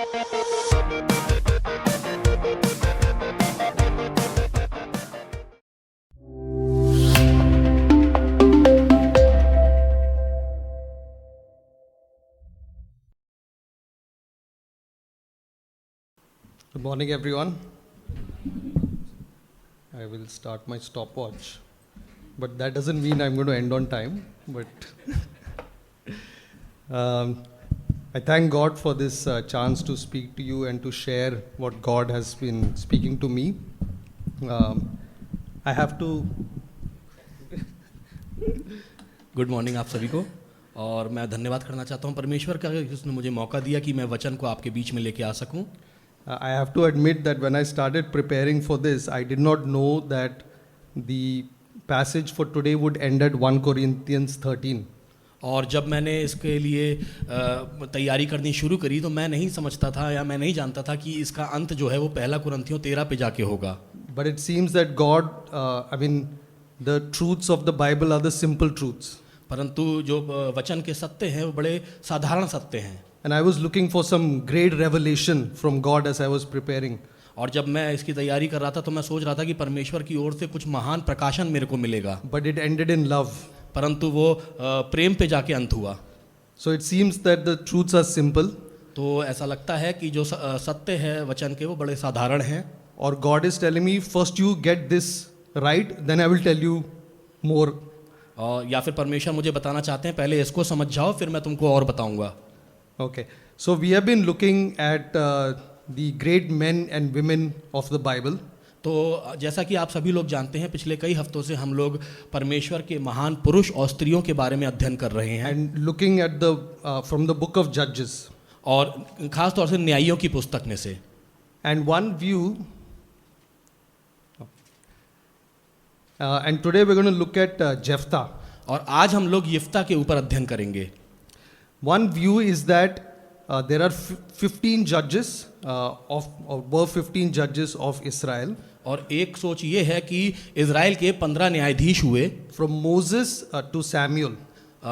Good morning, everyone. I will start my stopwatch, but that doesn't mean I'm going to end on time. But I thank God for this chance to speak to you and to share what God has been speaking to me. I have to. Good morning आप सभी को, और मैं धन्यवाद करना चाहता हूं परमेश्वर का कि उसने मुझे मौका दिया कि मैं वचन को आपके बीच में लेके आ सकूं। I have to admit that when I started preparing for this, I did not know that the passage for today would end at 1 Corinthians 13. और जब मैंने इसके लिए तैयारी करनी शुरू करी तो मैं नहीं समझता था या मैं नहीं जानता था कि इसका अंत जो है वो पहला कुरिन्थियों 13 पे जाके होगा। But it seems that God, the truths of the Bible are the simple truths. परंतु जो वचन के सत्य हैं वो बड़े साधारण सत्य हैं। And I was looking for some great revelation from God as I was preparing. और जब मैं इसकी तैयारी कर रहा था तो मैं सोच रहा था कि परमेश्वर की ओर से कुछ महान प्रकाशन मेरे को मिलेगा। But it ended in love. परंतु वो प्रेम पे जाके अंत हुआ। So it seems that the truths are simple. तो ऐसा लगता है कि जो सत्य है वचन के वो बड़े साधारण हैं। Or God is telling me, first you get this right, then I will tell you more. और या फिर परमेश्वर मुझे बताना चाहते हैं पहले इसको समझ जाओ फिर मैं तुमको और बताऊंगा। Okay, so we have been looking at the great men and women of the Bible. तो जैसा कि आप सभी लोग जानते हैं पिछले कई हफ्तों से हम लोग परमेश्वर के महान पुरुष और स्त्रियों के बारे में अध्ययन कर रहे हैं। And looking at from the book of Judges. और खास तौर से न्यायियों की पुस्तक में से। And one view, and today we're going to look at Jephthah. और आज हम लोग यिफ्ता के ऊपर अध्ययन करेंगे। One view is that there are 15 judges were 15 judges of Israel. और एक सोच ये है कि इज़राइल के 15 न्यायाधीश हुए From Moses to Samuel.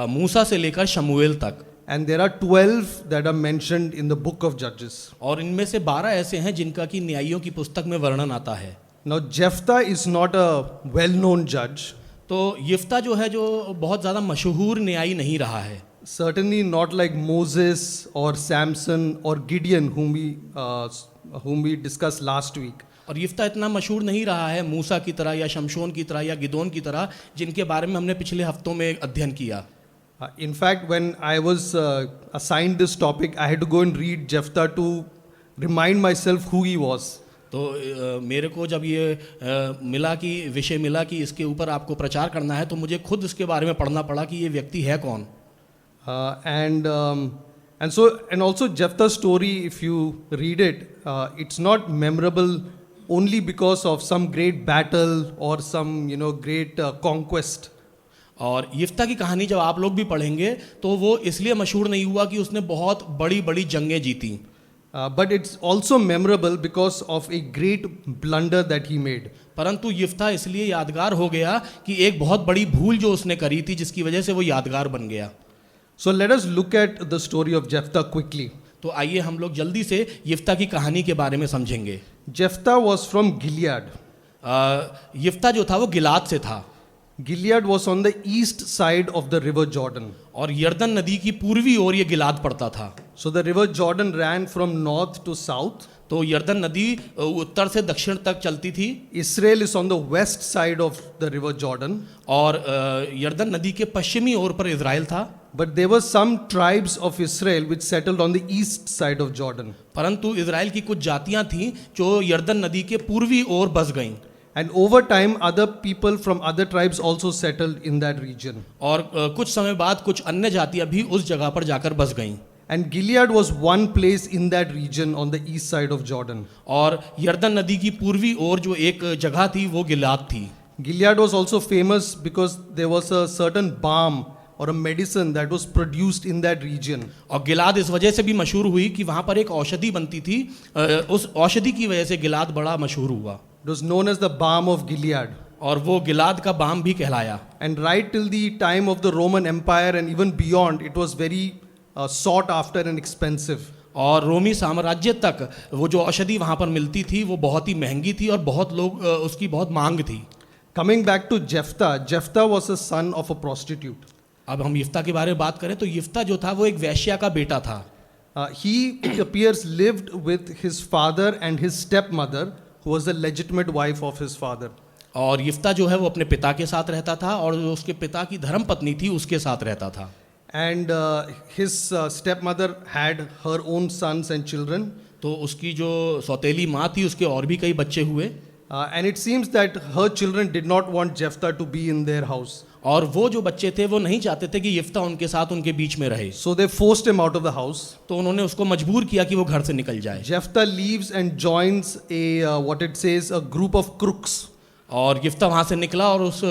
मूसा से लेकर शमूएल तक। And there are 12 that are mentioned in the book of Judges. और इनमें से 12 ऐसे हैं जिनका कि न्यायियों की पुस्तक में वर्णन आता है। Now Jephthah is not a well-known judge. तो यिफ्ता जो है जो बहुत ज़्यादा मशहूर न्यायी नहीं रहा है। Certainly not like Moses or Samson or Gideon whom we discussed last week. और यिफ्ता इतना मशहूर नहीं रहा है मूसा की तरह या शमशोन की तरह या गिदोन की तरह जिनके बारे में हमने पिछले हफ्तों में अध्ययन किया। In fact, when I was assigned this topic, I had to go and read Jephthah to remind myself who he was. तो मेरे को जब ये मिला कि विषय मिला कि इसके ऊपर आपको प्रचार करना है तो मुझे खुद इसके बारे में पढ़ना पड़ा कि ये व्यक्ति है कौन। And also Jephthah's story, if you read it, it's not memorable only because of some great battle or some great conquest. और यिफ्ता की कहानी जब आप लोग भी पढ़ेंगे तो वो इसलिए मशहूर नहीं हुआ कि उसने बहुत बड़ी बड़ी जंगें जीती। But it's also memorable because of a great blunder that he made. परंतु यिफ्ता इसलिए यादगार हो गया कि एक बहुत बड़ी भूल जो उसने करी थी जिसकी वजह से वो यादगार बन गया। So let us look at the story of Jephthah quickly. तो आइए हम लोग जल्दी से यिफ्ता की कहानी के बारे में समझेंगे। Jephthah was from Gilead. यिफ्ता जो था वो गिलाद से था। Gilead was on the east side of the river Jordan. और यर्दन नदी की पूर्वी ओर ये गिलाद पड़ता था। So the river Jordan ran from north to south. तो यर्दन नदी उत्तर से दक्षिण तक चलती थी। Israel is on the west side of the river Jordan. और यर्दन नदी के पश्चिमी ओर पर इज़राइल था। But there were some tribes of Israel which settled on the east side of Jordan. परंतु इज़राइल की कुछ जातियां थीं जो यर्दन नदी के पूर्वी ओर बस गईं। And over time, other people from other tribes also settled in that region. और कुछ समय बाद कुछ अन्य जातियां भी उस जगह पर जाकर बस गईं। And Gilead was one place in that region on the east side of Jordan. और यर्दन नदी की पूर्वी ओर जो एक जगह थी वो गिलाद थी। Gilead was also famous because there was a certain balm or a medicine that was produced in that region. और गिलाद इस वजह से भी मशहूर हुई कि वहाँ पर एक औषधि बनती थी। उस औषधि की वजह से गिलाद बड़ा मशहूर हुआ। It was known as the balm of Gilead. और वो गिलाद का बाम भी कहलाया। And right till the time of the Roman Empire and even beyond, it was very sought after and expensive. और रोमी साम्राज्य तक वो जो औषधि वहाँ पर मिलती थी वो बहुत ही महंगी थी और बहुत लोग उसकी बहुत मांग थी। Coming back to Jephthah, Jephthah was a son of a prostitute. अब हम यिफ्ता के बारे में बात करें तो यिफ्ता जो था वो एक वेश्या का बेटा था। He, it appears, lived with his father and his stepmother, who was the legitimate wife of his father. और यिफ्ता जो है वो अपने पिता के साथ रहता था और जो उसके पिता की धर्म पत्नी थी उसके साथ रहता था। And his stepmother had her own sons and children. तो उसकी जो सौतेली माँ थी उसके और भी कई बच्चे हुए। And it seems that her children did not want Jephthah to be in their house. और वो जो बच्चे थे वो नहीं चाहते थे कि यिफ्ता उनके साथ उनके बीच में रहे। So they forced him out of the house. तो उन्होंने उसको मजबूर किया कि वो घर से निकल जाए। Jephthah leaves and joins what it says, a group of crooks. और यिफ्ता वहाँ से निकला और उस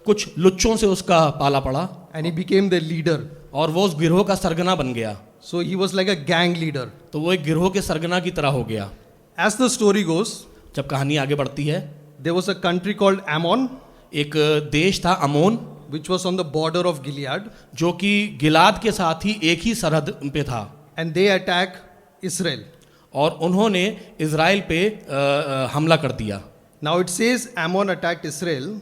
कुछ लुच्चों से उसका पाला पड़ा And he became their leader. और वो उस गिरोह का सरगना बन गया। So he was like a gang leader. तो वो एक गिरोह के सरगना की तरह हो गया। As the story goes, जब कहानी आगे बढ़ती है, there was a country called Ammon, एक देश था अमोन, which was on the border of Gilead, जो कि गिलाद के साथ ही एक ही सरहद पे था। and they attack Israel. और उन्होंने इज़राइल पे हमला कर दिया। Now it says Ammon attacked Israel,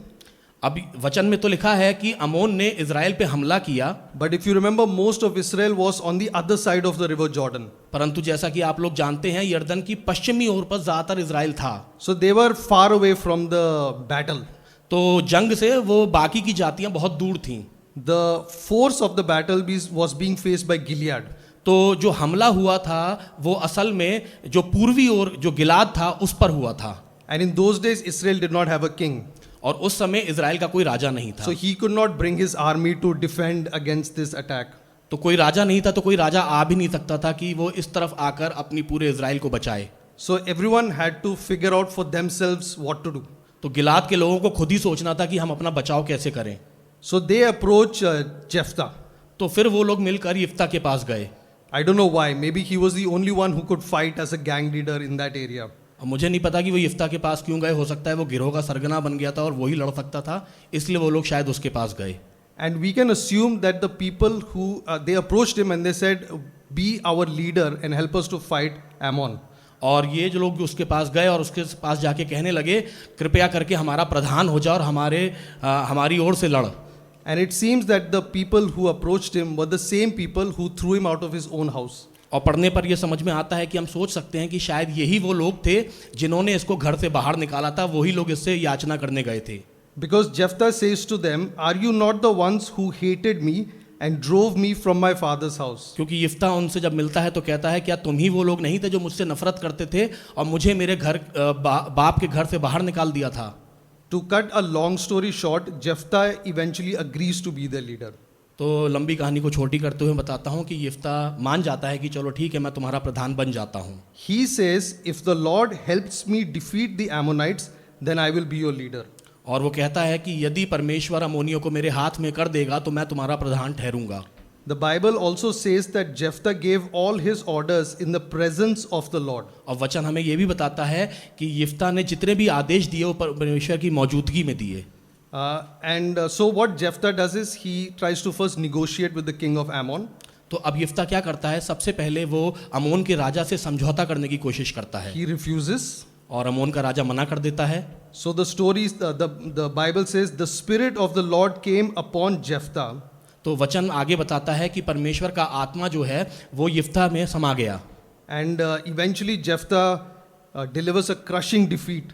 अब वचन में तो लिखा है कि अमोन ने इज़राइल पे हमला किया, but if you remember, most of Israel was on the other side of the river Jordan. परंतु जैसा कि आप लोग जानते हैं यर्दन की पश्चिमी ओर पर ज़्यादातर इज़राइल था। So they were far away from the battle. तो जंग से वो बाकी की जातियां बहुत दूर थीं। The force of the battle was being faced by Gilead. तो जो हमला हुआ था वो असल में जो पूर्वी ओर जो गिलाद था उस पर हुआ था। And in those days, Israel did not have a king. और उस समय इज़राइल का कोई राजा नहीं था। So he could not bring his army to defend against this attack. तो कोई राजा नहीं था तो कोई राजा आ भी नहीं सकता था कि वो इस तरफ आकर अपनी पूरे इज़राइल को बचाए। So everyone had to figure out for themselves what to do. तो गिलाद के लोगों को खुद ही सोचना था कि हम अपना बचाव कैसे करें। So they approach Jephthah. तो फिर वो लोग मिलकर यिफ्ता के पास गए। I don't know why. Maybe he was the only one who could fight as a gang leader in that area. अब मुझे नहीं पता कि वो यिफ्ता के पास क्यों गए, हो सकता है वो गिरोह का सरगना बन गया था और वही लड़ सकता था, इसलिए वो लोग शायद उसके पास गए। And we can assume that the people who they approached him and they said, "Be our leader and help us to fight Ammon." और ये जो लोग उसके पास गए और उसके पास जाके कहने लगे कृपया करके हमारा प्रधान हो जा और हमारी ओर से लड़। And it seems that the people who approached him were the same people who threw him out of his own house. और पढ़ने पर यह समझ में आता है कि हम सोच सकते हैं कि शायद यही वो लोग थे जिन्होंने इसको घर से बाहर निकाला था, वही लोग इससे याचना करने गए थे। Because Jephthah says to them, "Are you not the ones who hated me and drove me from my father's house?" क्योंकि यिफ्ता उनसे जब मिलता है तो कहता है क्या तुम ही वो लोग नहीं थे जो मुझसे नफरत करते थे और मुझे मेरे घर बाप के घर से बाहर निकाल दिया था। To cut a long story short, Jephthah eventually agrees to be the leader. तो लंबी कहानी को छोटी करते हुए बताता हूँ कि यिफ्ता मान जाता है कि चलो ठीक है मैं तुम्हारा प्रधान बन जाता हूँ। He says, "If the Lord helps me defeat the Ammonites, then I will be your leader." और वो कहता है कि यदि परमेश्वर अमोनियों को मेरे हाथ में कर देगा तो मैं तुम्हारा प्रधान ठहरूंगा। The Bible also says that Jephthah gave all his orders in the presence of the Lord. और वचन हमें ये भी बताता है कि यिफ्ता ने जितने भी आदेश दिए वो परमेश्वर की मौजूदगी में दिए। So what Jephthah does is he tries to first negotiate with the king of Ammon. तो अब यिफ्ता क्या करता है, सबसे पहले वो अमोन के राजा से समझौता करने की कोशिश करता है। He refuses. और अमोन का राजा मना कर देता है। So the Bible says the spirit of the Lord came upon Jephthah. तो वचन आगे बताता है कि परमेश्वर का आत्मा जो है वो यिफ्ता में समा गया। And eventually Jephthah delivers a crushing defeat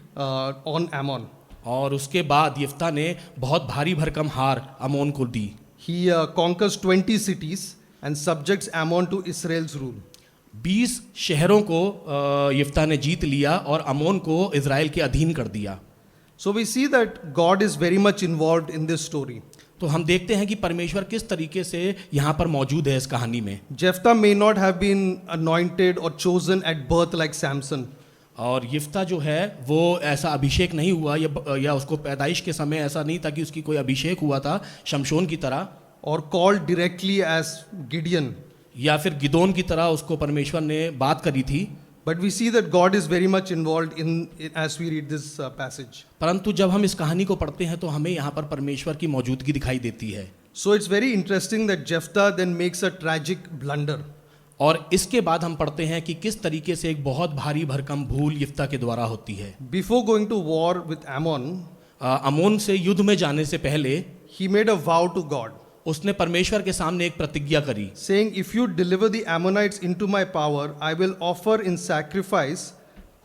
on Ammon. और उसके बाद यिफ्ता ने बहुत भारी भरकम हार अमोन को दी। He conquers 20 cities and subjects Ammon to Israel's rule. 20 शहरों को यिफ्ता ने जीत लिया और अमोन को इज़राइल के अधीन कर दिया। So we see that God is very much involved in this story. तो हम देखते हैं कि परमेश्वर किस तरीके से यहाँ पर मौजूद है इस कहानी में। Jephthah may not have been anointed or chosen at birth like Samson. और यिफ्ता जो है वो ऐसा अभिषेक नहीं हुआ या उसको पैदाइश के समय ऐसा नहीं था कि उसकी कोई अभिषेक हुआ था शमशोन की तरह, Or called directly as Gideon. या फिर गिदोन की तरह उसको परमेश्वर ने बात करी थी। But we see that God is very much involved in as we read this passage. परंतु जब हम इस कहानी को पढ़ते हैं तो हमें यहाँ पर परमेश्वर की मौजूदगी दिखाई देती है। So it's very interesting that Jephthah then makes a tragic blunder. और इसके बाद हम पढ़ते हैं कि किस तरीके से एक बहुत भारी भरकम भूल यिफ्ता के द्वारा होती है। Before going to war with Ammon, अमोन से युद्ध में जाने से पहले he made a vow to God, उसने परमेश्वर के सामने एक प्रतिज्ञा करी, saying, "If you deliver the Ammonites into my power, I will offer in sacrifice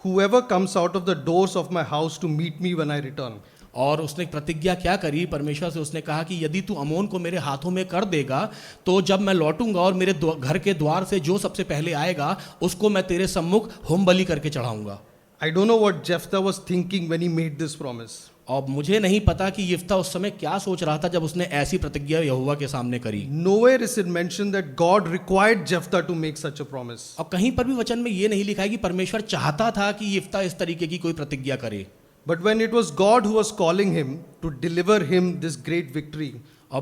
whoever comes out of the doors of my house to meet me when I return." और उसने एक प्रतिज्ञा क्या करी, परमेश्वर से उसने कहा कि यदि तू अमोन को मेरे हाथों में कर देगा तो जब मैं लौटूंगा और मेरे घर के द्वार से जो सबसे पहले आएगा उसको मैं तेरे सम्मुख होम बलि करके चढ़ाऊंगा। I don't know what Jephthah was thinking when he made this promise. और मुझे नहीं पता कि यिफ्ता उस समय क्या सोच रहा था जब उसने ऐसी प्रतिज्ञा यहोवा के सामने करी। Nowhere is it mentioned that God required Jephthah to make such a promise. और कहीं पर भी वचन में ये नहीं लिखा है कि परमेश्वर चाहता था कि यिफ्ता इस तरीके की कोई प्रतिज्ञा करे। But when it was God who was calling him to deliver him this great victory, और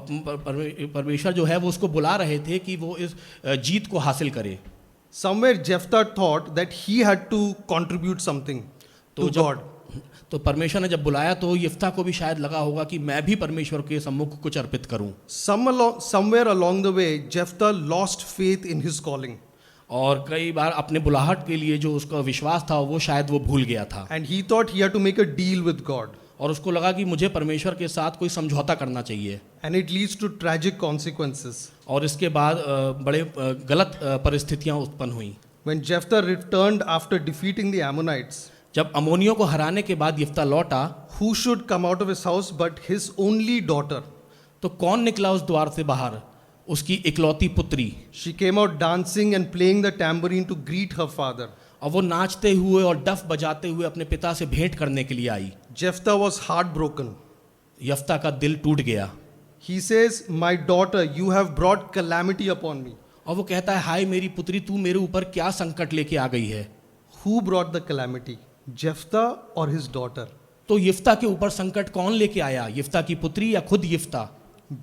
परमेश्वर जो है वो उसको बुला रहे थे कि वो इस जीत को हासिल करे। somewhere Jephthah thought that he had to contribute something to God. तो परमेश्वर ने जब बुलाया तो यिफ्ता को भी शायद लगा होगा कि मैं भी परमेश्वर के सम्मुख कुछ अर्पित करूं। Somewhere along the way, Jephthah lost faith in his calling. और कई बार अपने बुलाहट के लिए जो उसका विश्वास था वो शायद वो भूल गया था। And he thought he had to make a deal with God. और उसको लगा कि मुझे परमेश्वर के साथ कोई समझौता करना चाहिए। And it leads to tragic consequences. और इसके बाद बड़े गलत परिस्थितियां उत्पन्न हुई। When Jephthah returned after defeating the Ammonites, जब अमोनियों को हराने के बाद यिफ्ता लौटा, who should come out of his house but his only daughter? तो कौन निकला उस द्वार से बाहर? उसकी इकलौती पुत्री। She came out dancing and playing the tambourine to greet her father. और वो नाचते हुए और डफ बजाते हुए अपने पिता से भेंट करने के लिए आई। Jephthah was heartbroken. यिफ्ता का दिल टूट गया। He says, "My daughter, you have brought calamity upon me." और वो कहता है, हाय मेरी पुत्री, तू मेरे ऊपर क्या संकट लेके आ गई है? Who brought the calamity? Jephthah or his daughter? तो यिफ्ता के ऊपर संकट कौन लेके आया, यिफ्ता की पुत्री या खुद यिफ्ता?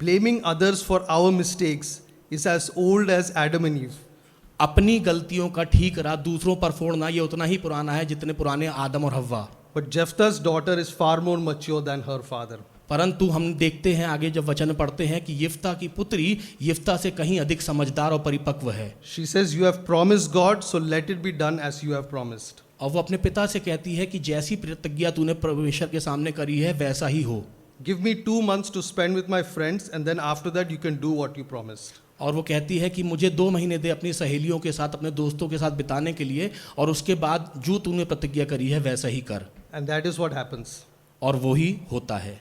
Blaming others for our mistakes is as old as Adam and Eve. अपनी गलतियों का ठीकरा दूसरों पर फोड़ना ये उतना ही पुराना है जितने पुराने आदम और हव्वा। But Jephthah's daughter is far more mature than her father. परंतु हम देखते हैं आगे जब वचन पढ़ते हैं कि यिफ्ता की पुत्री यिफ्ता से कहीं अधिक समझदार और परिपक्व है। She says, "You have promised God, so let it be done as you have promised." और वो अपने पिता से कहती है कि जैसी प्रतिज्ञा तूने परमेश्वर के सामने करी है वैसा ही हो। Give me 2 months to spend with my friends, and then after that you can do what you promised. और वो कहती है कि मुझे 2 महीने दे अपनी सहेलियों के साथ, अपने दोस्तों के साथ बिताने के लिए, और उसके बाद जो तूने प्रतिज्ञा करी है वैसा ही कर। And that is what happens. और वो ही होता है।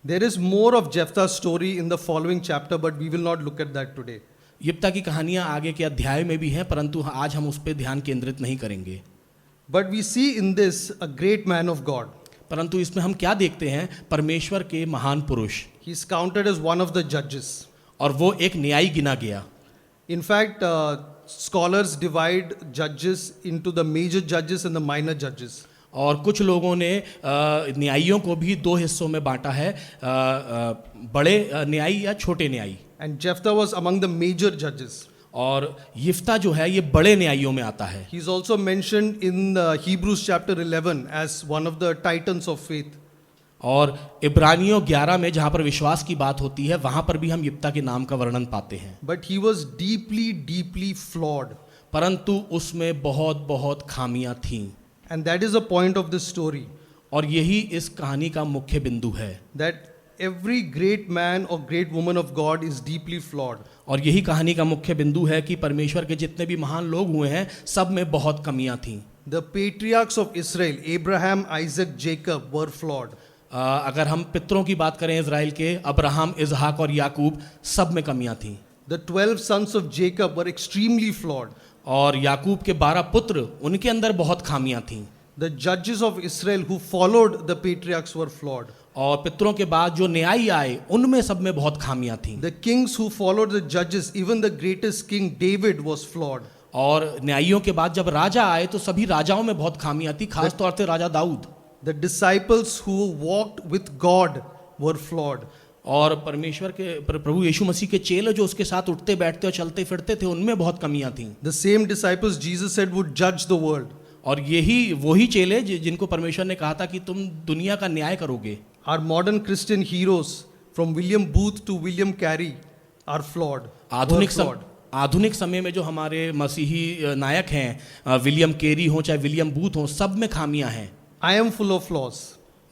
There is more of Jephthah's story in the following chapter, but we will not look at that today. यिप्ता की कहानियां आगे के अध्याय में भी हैं, परंतु आज हम उस पर ध्यान केंद्रित नहीं करेंगे। But we see in this a great man of God. परंतु इसमें हम क्या देखते हैं? परमेश्वर के महान पुरुष। He is counted as one of the judges. और वो एक न्यायी गिना गया। In fact, scholars divide judges into the major judges and the minor judges. और कुछ लोगों ने न्यायियों को भी 2 हिस्सों में बांटा है, बड़े न्यायी या छोटे न्यायी। And Jephthah was among the major judges. और यिफ्ता जो है ये बड़े न्यायियों में आता है। He is also mentioned in Hebrews chapter 11 as one of the titans of faith. और इब्रानियों 11 में जहाँ पर विश्वास की बात होती है वहाँ पर भी हम यिप्ता के नाम का वर्णन पाते हैं। But he was deeply, deeply flawed. परंतु उसमें बहुत बहुत खामियां थीं। And that is the point of this story. और यही इस कहानी का मुख्य बिंदु है। That every great man or great woman of God is deeply flawed. और यही कहानी का मुख्य बिंदु है कि परमेश्वर के जितने भी महान लोग हुए हैं सब में बहुत कमियां थीं। The patriarchs of Israel, Abraham, Isaac, Jacob, were flawed. अगर हम पितरों की बात करें इजराइल के, अब्राहम, इसहाक और याकूब, सब में कमियां थीं। The 12 sons of Jacob were extremely flawed. और याकूब के 12 पुत्र, उनके अंदर बहुत खामियां थीं। The judges of Israel who followed the patriarchs were flawed. और पितरों के बाद जो न्यायी आए उनमें सब में बहुत खामियां थीं। The kings who followed the judges, even the greatest king David was flawed. और न्यायियों के बाद जब राजा आए तो सभी राजाओं में बहुत खामियां थी, खास तौर से राजा Dawood. The disciples who walked with God were flawed. और परमेश्वर के प्रभु यीशु मसीह के चेले जो उसके साथ उठते बैठते और चलते फिरते थे उनमें बहुत कमियां थीं। The same disciples Jesus said would judge the world. और यही वही चेले जिनको परमेश्वर ने कहा था कि तुम दुनिया का न्याय करोगे। Our modern Christian heroes from William Booth to William Carey are flawed. आधुनिक Were flawed. आधुनिक समय में जो हमारे मसीही नायक हैं, विलियम केरी हों चाहे विलियम बूथ हों, सब में खामियां हैं। I am full of flaws.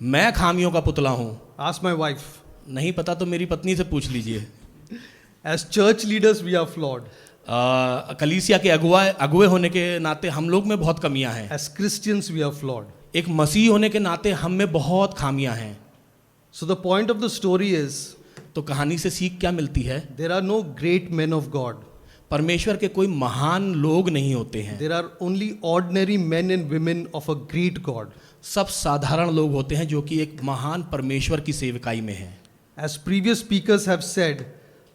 मैं खामियों का पुतला हूँ। Ask my wife. नहीं पता तो मेरी पत्नी से पूछ लीजिए। As church leaders, we are flawed. कलीसिया के अगुए होने के नाते हम लोग में बहुत कमियां हैं। As Christians, we are flawed. एक मसीही होने के नाते हम में बहुत खामियां हैं। So the point of the story is तो कहानी से सीख क्या मिलती है? there are no great men of God. परमेश्वर के कोई महान लोग नहीं होते हैं। There are only ordinary men and women of a great God. सब साधारण लोग होते हैं जो कि एक महान परमेश्वर की सेवकाई में हैं। As previous speakers have said,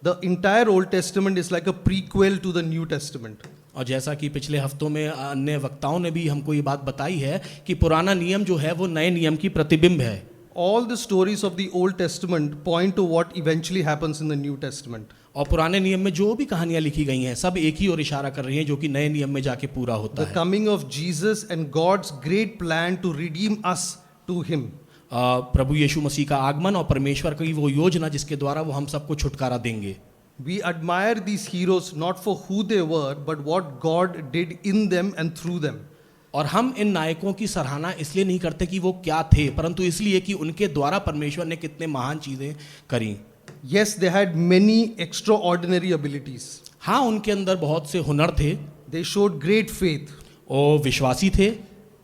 the entire Old Testament is like a prequel to the New Testament. और जैसा कि पिछले हफ्तों में अन्य वक्ताओं ने भी हमको ये बात बताई है कि पुराना नियम जो है वो नए नियम की प्रतिबिंब है। All the stories of the Old Testament point to what eventually happens in the New Testament. और पुराने नियम में जो भी कहानियां लिखी गई हैं सब एक ही ओर इशारा कर रही हैं जो कि नए नियम में जाके पूरा होता The है। coming of Jesus and God's great plan to redeem us to Him. प्रभु यीशु मसीह का आगमन और परमेश्वर की वो योजना जिसके द्वारा वो हम सबको छुटकारा देंगे। We admire these heroes not for who they were, but what God did in them and through them. और हम इन नायकों की सराहना इसलिए नहीं करते कि वो क्या थे, परंतु इसलिए कि उनके द्वारा परमेश्वर ने कितने महान चीजें करी। Yes, they had many extraordinary abilities. हाँ, उनके अंदर बहुत से हुनर थे, They showed great faith. वो विश्वासी थे,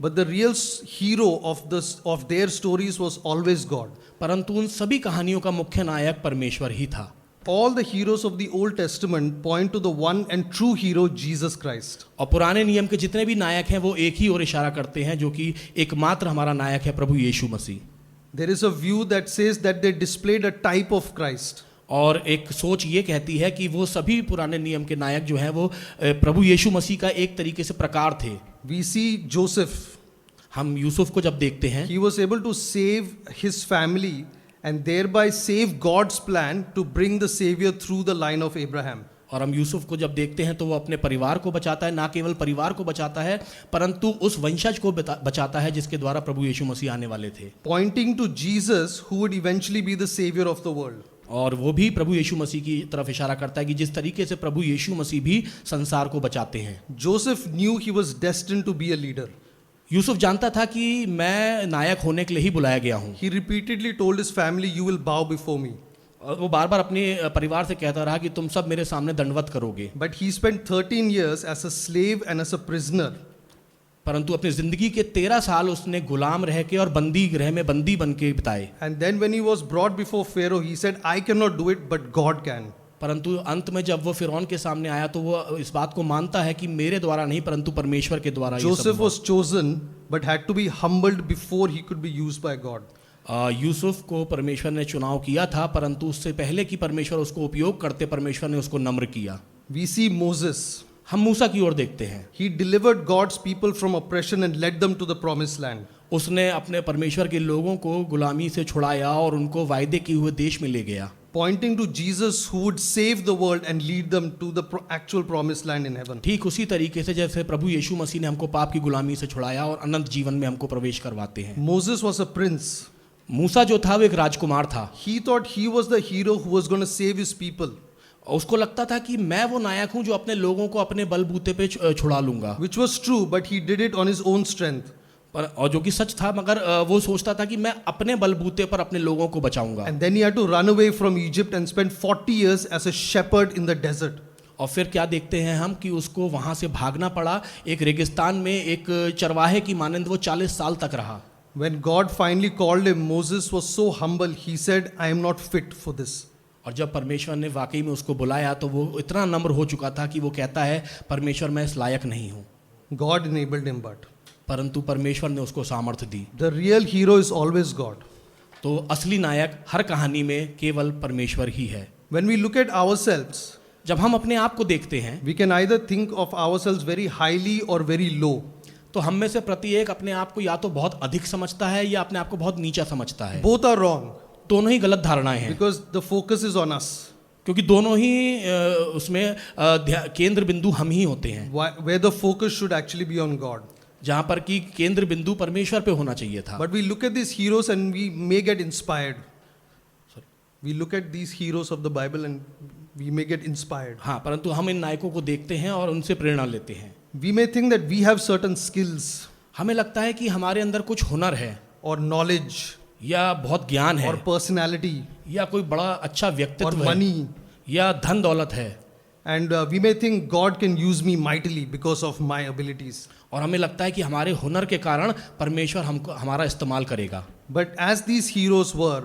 But the real hero of their stories was always God. परंतु उन सभी कहानियों का मुख्य नायक परमेश्वर ही था। All the heroes of the Old Testament point to the one and true hero, Jesus Christ. और पुराने नियम के जितने भी नायक हैं वो एक ही ओर इशारा करते हैं जो कि एकमात्र हमारा नायक है प्रभु यीशु मसीह। There is a view that says that they displayed a type of Christ. और एक सोच ये कहती है कि वो सभी पुराने नियम के नायक जो हैं वो प्रभु यीशु मसीह का एक तरीके से प्रकार थे। We see Joseph. हम यूसुफ को जब देखते हैं, He was able to save his family and thereby save God's plan to bring the Savior through the line of Abraham. और हम यूसुफ को जब देखते हैं तो वो अपने परिवार को बचाता है, ना केवल परिवार को बचाता है परंतु उस वंशज को बचाता है जिसके द्वारा प्रभु यीशु मसीह आने वाले थे। Pointing to Jesus, who would eventually be the Savior of the world. और वो भी प्रभु यीशु मसीह की तरफ इशारा करता है कि जिस तरीके से प्रभु यीशु मसीह भी संसार को बचाते हैं। Joseph knew he was destined to be a leader. Yusuf जानता था कि मैं नायक होने के लिए ही बुलाया गया हूँ। He repeatedly told his family, "You will bow before me." और वो बार बार अपने परिवार से कहता रहा कि तुम सब मेरे सामने दंडवत करोगे। But he spent 13 years as a slave and as a prisoner. परंतु अपनी जिंदगी के 13 साल उसने गुलाम रह के और बंदी गृह में बंदी बन के बिताए। And then when he was brought before Pharaoh, he said, "I cannot do it, but God can." परंतु अंत में जब वो फिरौन के सामने आया तो वो इस बात को मानता है कि मेरे द्वारा नहीं परंतु परमेश्वर के द्वारा ये सब Joseph हुआ। was chosen, but had to be humbled before he could be used by God. Yusuf को परमेश्वर ने चुनाव किया था परंतु उससे पहले कि परमेश्वर उसको उपयोग करते परमेश्वर ने उसको नम्र किया। We see Moses. हम मूसा की ओर देखते हैं। He delivered God's people from oppression and led them to the promised land. उसने अपने परमेश्वर के लोगों को गुलामी से छुड़ाया और उनको वायदे किए हुए देश में ले गया। Pointing to Jesus who would save the world and lead them to the actual promised land in heaven. ठीक उसी तरीके से जैसे प्रभु यीशु मसीह ने हमको पाप की गुलामी से छुड़ाया और अनंत जीवन में हमको प्रवेश करवाते हैं। Moses was a prince. मूसा जो था वो एक राजकुमार था। He thought he was the hero who was going to save his people, उसको लगता था कि मैं वो नायक हूं जो अपने लोगों को अपने बलबूते पे छुड़ा लूंगा। which was true, but he did it on his own strength. पर और जो कि सच था मगर वो सोचता था कि मैं अपने बलबूते पर अपने लोगों को बचाऊंगा। And then he had to run away from Egypt and spend 40 years as a shepherd in the desert. और फिर क्या देखते हैं हम कि उसको वहां से भागना पड़ा, एक रेगिस्तान में एक चरवाहे की मानंद वो 40 साल तक रहा। When God finally called him, Moses was so humble, he said, "I am not fit for this." और जब परमेश्वर ने वाकई में उसको बुलाया तो वो इतना नम्र हो चुका था कि वो कहता है परमेश्वर मैं इस लायक नहीं हूँ। God enabled him, but परंतु परमेश्वर ने उसको सामर्थ्य दी। the real hero is always God. तो असली नायक हर कहानी में केवल परमेश्वर ही है। When we look at ourselves, जब हम अपने आप को देखते हैं we can either think of ourselves very highly or very low. तो हम में से प्रत्येक अपने आप को या तो बहुत अधिक समझता है या अपने आप को बहुत नीचा समझता है। Both are wrong दोनों ही गलत धारणाएं हैं because the focus is on us. क्योंकि दोनों ही उसमें केंद्र बिंदु हम ही होते हैं, Where the focus should actually be on God. जहाँ पर कि केंद्र बिंदु परमेश्वर पे होना चाहिए था। But we look at these heroes and we may get inspired. We look at these heroes of the Bible and we may get inspired. हाँ, परंतु हम इन नायकों को देखते हैं और उनसे प्रेरणा लेते हैं। We may think that we have certain skills हमें लगता है कि हमारे अंदर कुछ हुनर है or knowledge या बहुत ज्ञान है or personality या कोई बड़ा अच्छा or व्यक्तित्व है money, या धन दौलत है, and we may think God can use me mightily because of my abilities. और हमें लगता है कि हमारे हुनर के कारण परमेश्वर हमको हमारा इस्तेमाल करेगा। But as these heroes were,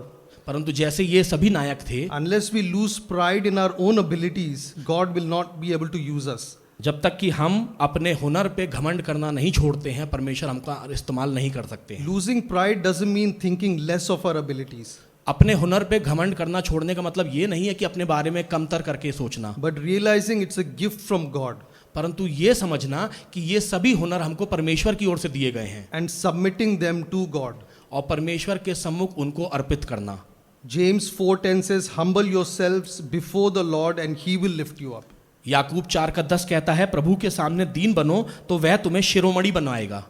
परंतु जैसे ये सभी नायक थे, unless we lose pride in our own abilities, God will not be able to use us. जब तक कि हम अपने हुनर पे घमंड करना नहीं छोड़ते हैं, परमेश्वर हमका इस्तेमाल नहीं कर सकते हैं। Losing pride doesn't mean thinking less of our abilities, अपने हुनर पे घमंड करना छोड़ने का मतलब ये नहीं है कि अपने बारे में कमतर करके सोचना, but realizing it's a gift from God परंतु ये समझना कि ये सभी हुनर हमको परमेश्वर की ओर से दिए गए हैं and submitting them to God. और परमेश्वर के सम्मुख उनको अर्पित करना। James 4:10 says, "Humble yourselves before the Lord and he will lift you up." याकूब 4:10 कहता है, प्रभु के सामने दीन बनो तो वह तुम्हें शिरोमणि बनवाएगा।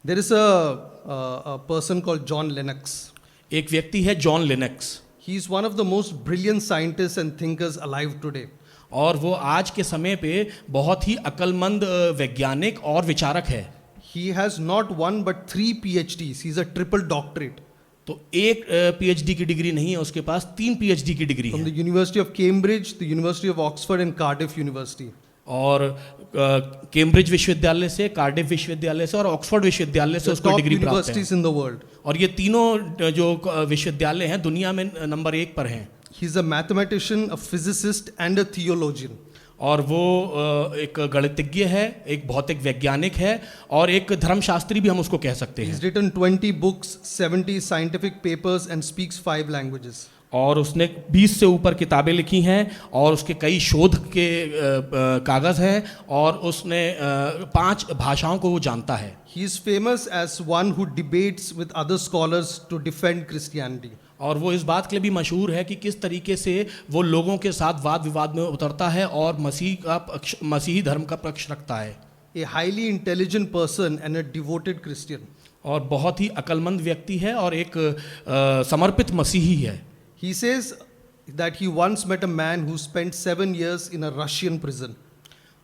There is a person called John Lennox. एक व्यक्ति है John larynx, He is one of the most brilliant scientists and thinkers alive today. और वो आज के समय पे बहुत ही अक्लमंद वैज्ञानिक और विचारक है। He has not one but 3 PhDs. He's a triple doctorate तो एक पीएचडी की डिग्री नहीं है उसके पास, 3 पीएचडी की डिग्री from है। the University of Cambridge, the University of Oxford, and Cardiff University. और कैम्ब्रिज विश्वविद्यालय से, कार्डिफ विश्वविद्यालय से और ऑक्सफोर्ड विश्वविद्यालय से The उसको top डिग्री प्राप्त है। universities in the world. और ये तीनों जो विश्वविद्यालय हैं दुनिया में नंबर 1 पर हैं। He's a mathematician, a physicist, and a theologian. और वो एक गणितज्ञ है, एक भौतिक वैज्ञानिक है और एक धर्मशास्त्री भी हम उसको कह सकते हैं। He's written 20 books, 70 scientific papers, and speaks 5 languages. और उसने 20 से ऊपर किताबें लिखी हैं और उसके कई शोध के कागज हैं और उसने 5 भाषाओं को वो जानता है। He is famous as one who debates with other scholars to defend Christianity. और वो इस बात के लिए भी मशहूर है कि किस तरीके से वो लोगों के साथ वाद विवाद में उतरता है और मसीही धर्म का पक्ष रखता है। A highly intelligent person and a devoted Christian. और बहुत ही अक्लमंद व्यक्ति है और एक समर्पित मसीही है। He says that he once met a man who spent 7 years in a Russian prison.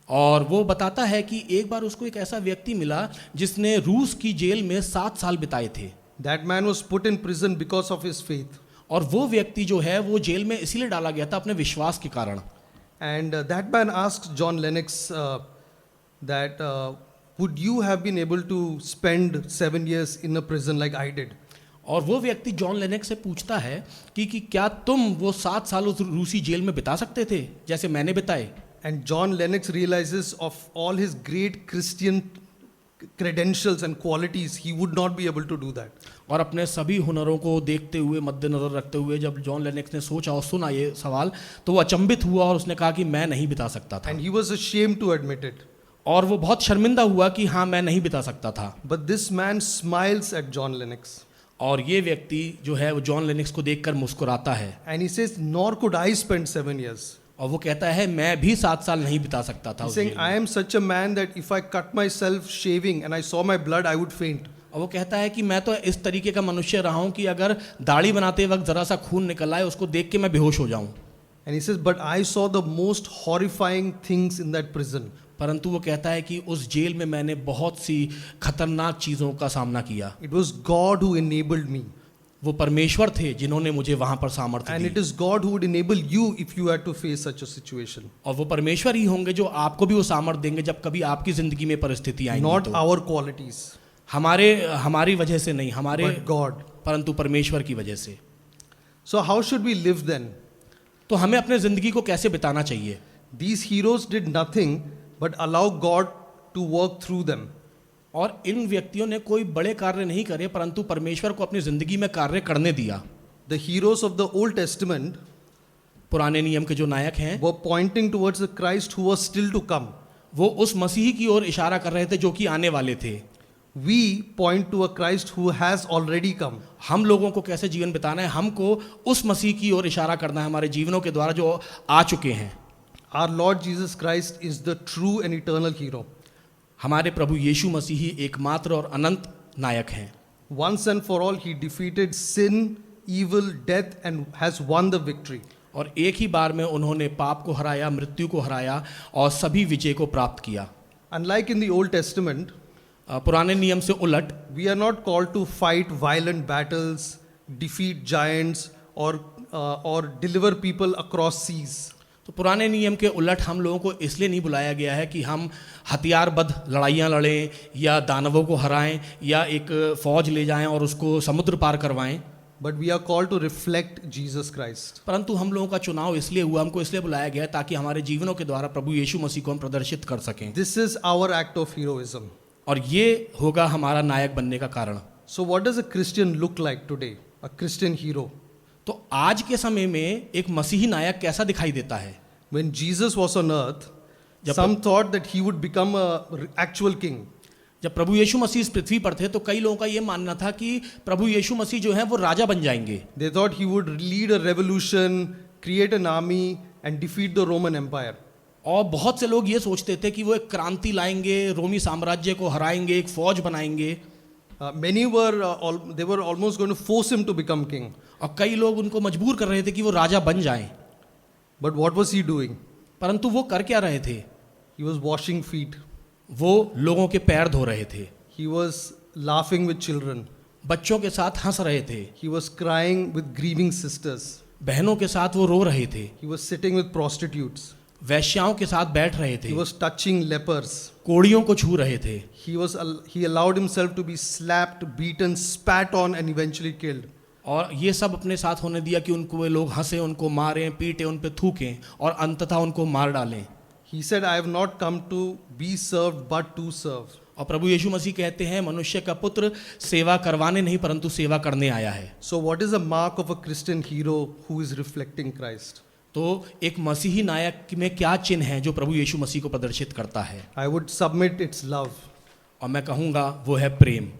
और वो बताता है कि एक बार उसको एक ऐसा व्यक्ति मिला जिसने रूस की जेल में 7 साल बिताए थे। That man was put in prison because of his faith. और वो व्यक्ति जो है वो जेल में इसीलिए डाला गया था अपने विश्वास के कारण। And that man asked John Lennox that would you have been able to spend 7 years in a prison like I did? और वो व्यक्ति जॉन लेनेक्स से पूछता है कि क्या तुम वो 7 साल उस रूसी जेल में बिता सकते थे जैसे मैंने बिताए। And John Lennox realizes of all his great Christian credentials and qualities, he would not be able to do that. और अपने सभी हुनरों को देखते हुए मद्देनजर रखते हुए जब जॉन लेनेक्स ने सोचा और सुना ये सवाल तो वो अचंभित हुआ और उसने कहा कि मैं नहीं बिता सकता था। And he was ashamed to admit it. और वो बहुत शर्मिंदा हुआ कि हाँ मैं नहीं बिता सकता था। But this man smiles at John Lennox. और ये व्यक्ति जो है वो जॉन लेनेक्स को देखकर मुस्कुराता है। And he says, nor could I spend 7 years. और वो कहता है मैं भी 7 साल नहीं बिता सकता था He's उस saying, जेल I में। am such a man that if I cut myself shaving and I saw my blood, I would faint. और वो कहता है कि मैं तो इस तरीके का मनुष्य रहा हूँ कि अगर दाढ़ी बनाते वक्त जरा सा खून निकल आए उसको देख के मैं बेहोश हो जाऊं। And he says, but I saw the most horrifying things in that prison. परंतु वो कहता है कि उस जेल में मैंने बहुत सी खतरनाक चीज़ों का सामना किया। It was God who enabled me. वो परमेश्वर थे जिन्होंने मुझे वहां पर सामर्थ्य And the. it is God who would enable you if you had to face such a situation. और वो परमेश्वर ही होंगे जो आपको भी वो सामर्थ्य देंगे जब कभी आपकी जिंदगी में परिस्थिति आएंगी। Not तो our qualities, हमारी वजह से नहीं, हमारे but God. परंतु परमेश्वर की वजह से। So how should we live then? तो हमें अपने जिंदगी को कैसे बिताना चाहिए? These heroes did nothing but allow God to work through them. और इन व्यक्तियों ने कोई बड़े कार्य नहीं करे परंतु परमेश्वर को अपनी जिंदगी में कार्य करने दिया। The heroes of the Old Testament पुराने नियम के जो नायक हैं were pointing towards the Christ who was still to come. वो उस मसीही की ओर इशारा कर रहे थे जो कि आने वाले थे। We point to a Christ who has already come. हम लोगों को कैसे जीवन बिताना है, हमको उस मसीह की ओर इशारा करना है हमारे जीवनों के द्वारा जो आ चुके हैं। Our Lord Jesus Christ is the true and eternal hero. हमारे प्रभु यीशु मसीह ही एकमात्र और अनंत नायक हैं। Once and for all, he defeated sin, evil, death, and has won the victory. और एक ही बार में उन्होंने पाप को हराया, मृत्यु को हराया और सभी विजय को प्राप्त किया। Unlike in the Old Testament, पुराने नियम से उलट we are not called to fight violent battles, defeat giants, or deliver people across seas. तो पुराने नियम के उलट हम लोगों को इसलिए नहीं बुलाया गया है कि हम हथियारबद्ध लड़ाइयाँ लड़ें या दानवों को हराएं या एक फौज ले जाएं और उसको समुद्र पार करवाएं, But we are called to reflect Jesus Christ. परंतु हम लोगों का चुनाव इसलिए हुआ, हमको इसलिए बुलाया गया है ताकि हमारे जीवनों के द्वारा प्रभु यीशु मसीह को हम प्रदर्शित कर सकें। This is our act of heroism. और ये होगा हमारा नायक बनने का कारण। So, what does a Christian look like today? A Christian hero. तो आज के समय में एक मसीही नायक कैसा दिखाई देता है? When Jesus was on earth, जब some thought that he would become an actual king. जब प्रभु यीशु मसीह इस पृथ्वी पर थे तो कई लोगों का ये मानना था कि प्रभु यीशु मसीह जो है वो राजा बन जाएंगे। They thought he would lead a revolution, create an army, and defeat the Roman Empire. और बहुत से लोग ये सोचते थे कि वो एक क्रांति लाएंगे, रोमी साम्राज्य को हराएंगे, एक फौज बनाएंगे। Many were they were almost going to force him to become king. और कई लोग उनको मजबूर कर रहे थे कि वो राजा बन जाएं। But what was he doing? परंतु वो कर क्या रहे थे? He was washing feet. वो लोगों के पैर धो रहे थे, He was laughing with children. बच्चों के साथ हंस रहे थे, He was crying with grieving sisters. बहनों के साथ वो रो रहे थे, He was sitting with prostitutes. वैश्याओं के साथ बैठ रहे थे, He was touching lepers. कोड़ियों को छू रहे थे। He allowed himself to be slapped, beaten, spat on, and eventually killed. और ये सब अपने साथ होने दिया कि उनको वे लोग हंसे, उनको मारें, पीटें, उन पे थूकें और अंततः उनको मार डालें। He said, I have not come to be served but to serve. और प्रभु यीशु मसीह कहते हैं मनुष्य का पुत्र सेवा करवाने नहीं परंतु सेवा करने आया है। So what is the mark of a Christian hero who is reflecting Christ? तो एक मसीही नायक में क्या चिन्ह है जो प्रभु यीशु मसीह को प्रदर्शित करता है? I would submit it's love. और मैं कहूँगा वो है प्रेम।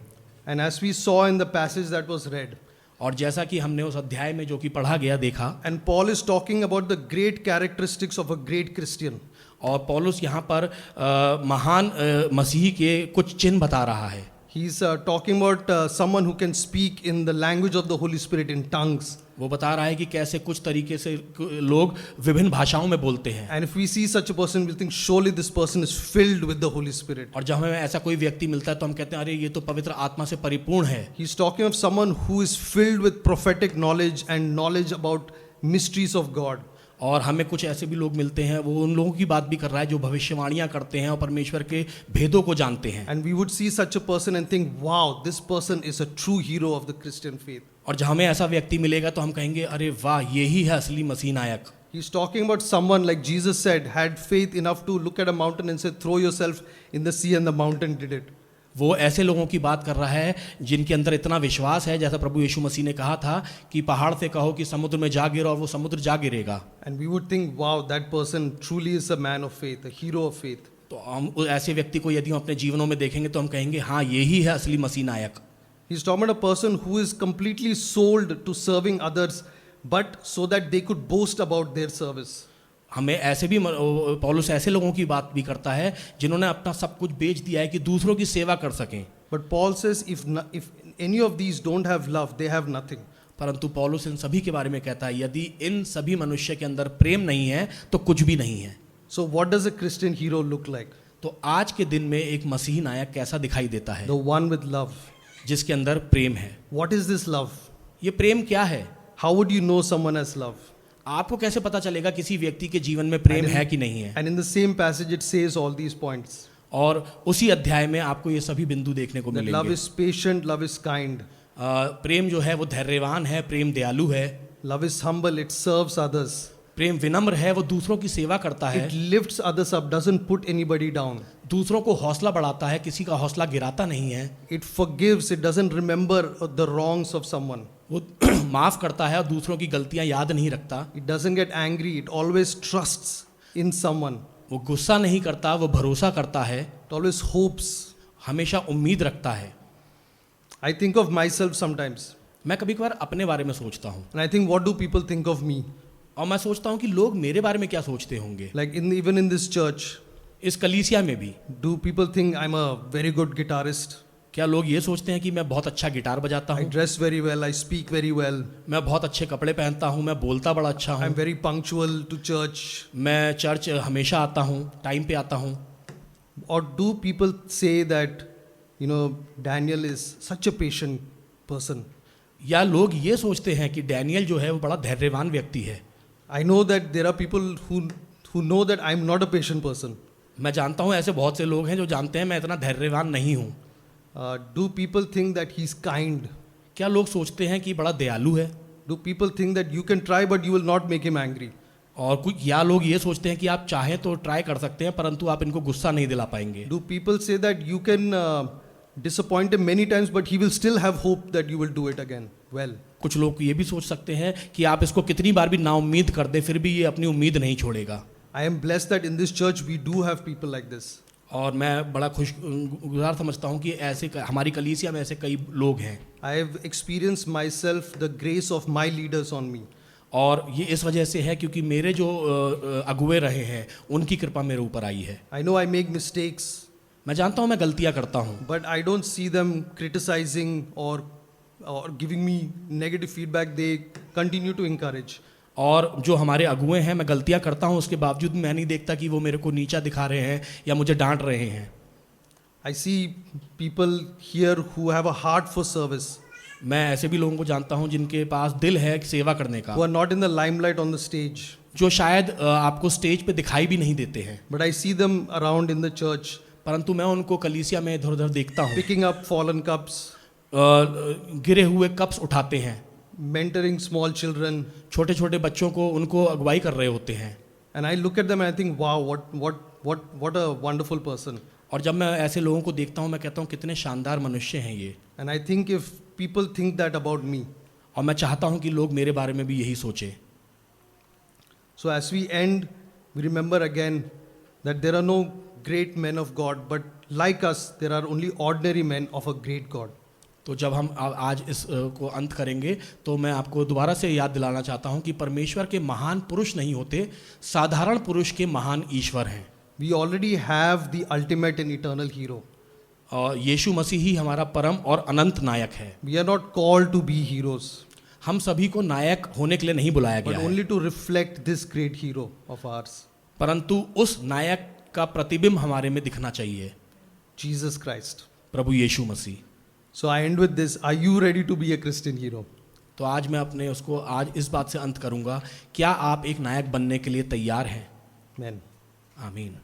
And as we saw in the passage that was read, और जैसा कि हमने उस अध्याय में जो कि पढ़ा गया देखा, and Paul is talking about the great characteristics of a great Christian. और पौलुस यहाँ पर महान मसीही के कुछ चिन्ह बता रहा है। He's talking about someone who can speak in the language of the Holy Spirit in tongues. वो बता रहा है कि कैसे कुछ तरीके से लोग विभिन्न भाषाओं में बोलते हैं। And if we see such a person, we'll think surely this person is filled with the Holy Spirit. और जब हमें ऐसा कोई व्यक्ति मिलता है तो हम कहते हैं अरे ये तो पवित्र आत्मा से परिपूर्ण है। He's talking of someone who is filled with prophetic knowledge and knowledge about mysteries of God. और हमें कुछ ऐसे भी लोग मिलते हैं, वो उन लोगों की बात भी कर रहा है जो भविष्यवाणियां करते हैं और परमेश्वर के भेदों को जानते हैं। And we would see such a person and think, wow, this person is a true hero of the Christian faith. और जब हमें ऐसा व्यक्ति मिलेगा तो हम कहेंगे अरे वाह यही है असली मसीह नायक। He's talking about someone like Jesus said, had faith enough to look at a mountain and say, throw yourself in the sea, and the mountain did it. वो ऐसे लोगों की बात कर रहा है जिनके अंदर इतना विश्वास है, जैसा प्रभु यीशु मसीह ने कहा था कि पहाड़ से कहो कि समुद्र में जा गिरो और वो समुद्र जा गिरेगा। And we would think, wow, that person truly is a man of faith, a hero of faith. तो हम ऐसे व्यक्ति को यदि हम अपने जीवनों में देखेंगे तो हम कहेंगे हाँ यही है असली मसीह नायक। He's talking about a person who is completely sold to serving others, but so that they could boast about their service. हमें ऐसे भी पौलुस ऐसे लोगों की बात भी करता है जिन्होंने अपना सब कुछ बेच दिया है कि दूसरों की सेवा कर सकें। But Paul says, if any of these don't have love, they have nothing. परंतु पौलुस इन सभी के बारे में कहता है यदि इन सभी मनुष्य के अंदर प्रेम नहीं है तो कुछ भी नहीं है। So what does a Christian hero look like? तो आज के दिन में एक मसीही नायक कैसा दिखाई देता है? The one with love. जिसके अंदर प्रेम है। What is this love? ये प्रेम क्या है? How would you know someone has love? आपको कैसे पता चलेगा किसी व्यक्ति के जीवन में प्रेम है कि नहीं है? And in the same passage it says all these points. और उसी अध्याय में आपको ये सभी बिंदु देखने को That मिलेंगे। love is patient, love is kind. प्रेम जो है वो धैर्यवान है, प्रेम दयालु है। Love is humble, it serves others. प्रेम विनम्र है, वो दूसरों की सेवा करता है। It lifts others up, doesn't put anybody down. दूसरों को हौसला बढ़ाता है, किसी का हौसला गिराता नहीं है। It forgives, it doesn't remember the wrongs of someone. वो माफ करता है और दूसरों की गलतियां याद नहीं रखता। It doesn't get angry, it always trusts in someone. वो गुस्सा नहीं करता, वो भरोसा करता है। It always hopes. हमेशा उम्मीद रखता है। I think of myself sometimes. मैं कभी कभार अपने बारे में सोचता हूँ And I think, what do people think of me? और मैं सोचता हूँ कि लोग मेरे बारे में क्या सोचते होंगे। Like even in this church, इस कलीसिया में भी do people think I'm a very good guitarist? क्या लोग ये सोचते हैं कि मैं बहुत अच्छा गिटार बजाता I हूँ, dress very well, I speak very well, मैं बहुत अच्छे कपड़े पहनता हूँ, मैं बोलता बड़ा अच्छा I'm हूँ, very punctual to church? मैं चर्च हमेशा आता हूँ, टाइम पे आता हूँ? Or do people say that, Daniel is such a patient person? या लोग ये सोचते हैं कि डैनियल जो है वो बड़ा धैर्यवान व्यक्ति है? I know that there are people who know that I'm not a patient person. मैं जानता हूँ ऐसे बहुत से लोग हैं जो जानते हैं मैं इतना धैर्यवान नहीं हूँ। Do people think that he's kind? क्या लोग सोचते हैं कि बड़ा दयालु है? Do people think that you can try but you will not make him angry? और कुछ या लोग ये सोचते हैं कि आप चाहें तो ट्राई कर सकते हैं परंतु आप इनको गुस्सा नहीं दिला पाएंगे? Do people say that you can disappoint him many times but he will still have hope that you will do it again? Well, कुछ लोग ये भी सोच सकते हैं कि आप इसको कितनी बार भी नाउम्मीद कर दे फिर भी ये अपनी उम्मीद नहीं छोड़ेगा। I am blessed that in this church we do have people like this. और मैं बड़ा खुशगुजार समझता हूँ कि ऐसे हमारी कलीसिया में ऐसे कई लोग हैं। I have experienced myself the grace of my leaders on me. और ये इस वजह से है क्योंकि मेरे जो अगुए रहे हैं उनकी कृपा मेरे ऊपर आई है। I know I make mistakes, मैं जानता हूँ मैं गलतियाँ करता हूँ, but I don't see them criticizing or giving me negative feedback. They continue to encourage. और जो हमारे अगुए हैं मैं गलतियाँ करता हूँ उसके बावजूद मैं नहीं देखता कि वो मेरे को नीचा दिखा रहे हैं या मुझे डांट रहे हैं। I see people here who have a heart for service, मैं ऐसे भी लोगों को जानता हूँ जिनके पास दिल है सेवा करने का, who are not in the limelight on the stage, जो शायद आपको स्टेज पे दिखाई भी नहीं देते हैं, but I see them around in the church परंतु मैं उनको कलीसिया में इधर उधर देखता हूँ। picking up fallen cups, गिरे हुए कप्स उठाते हैं, mentoring small children, छोटे छोटे बच्चों को उनको अगुवाई कर रहे होते हैं। and I look at them and I think, wow, what a wonderful person. और जब मैं ऐसे लोगों को देखता हूँ मैं कहता हूँ कितने शानदार मनुष्य हैं ये। And I think if people think that about me, और मैं चाहता हूँ कि लोग मेरे बारे में भी यही सोचें। so as we end, we remember again that there are no great men of God, but like us, there are only ordinary men of a great God. तो जब हम आज इस को अंत करेंगे तो मैं आपको दोबारा से याद दिलाना चाहता हूँ कि परमेश्वर के महान पुरुष नहीं होते, साधारण पुरुष के महान ईश्वर हैं। We already have the ultimate and eternal hero. और यीशु मसीह ही हमारा परम और अनंत नायक है। We are not called to be heroes, हम सभी को नायक होने के लिए नहीं बुलाया but गया है, only to reflect this great hero of ours, परंतु उस नायक का प्रतिबिंब हमारे में दिखना चाहिए, Jesus Christ. Prabhu Yeshu Masih. So I end with this. Are you ready to be a Christian hero? तो आज मैं अपने उसको आज इस बात से अंत करूंगा, क्या आप एक नायक बनने के लिए तैयार हैं? Amen. आमीन।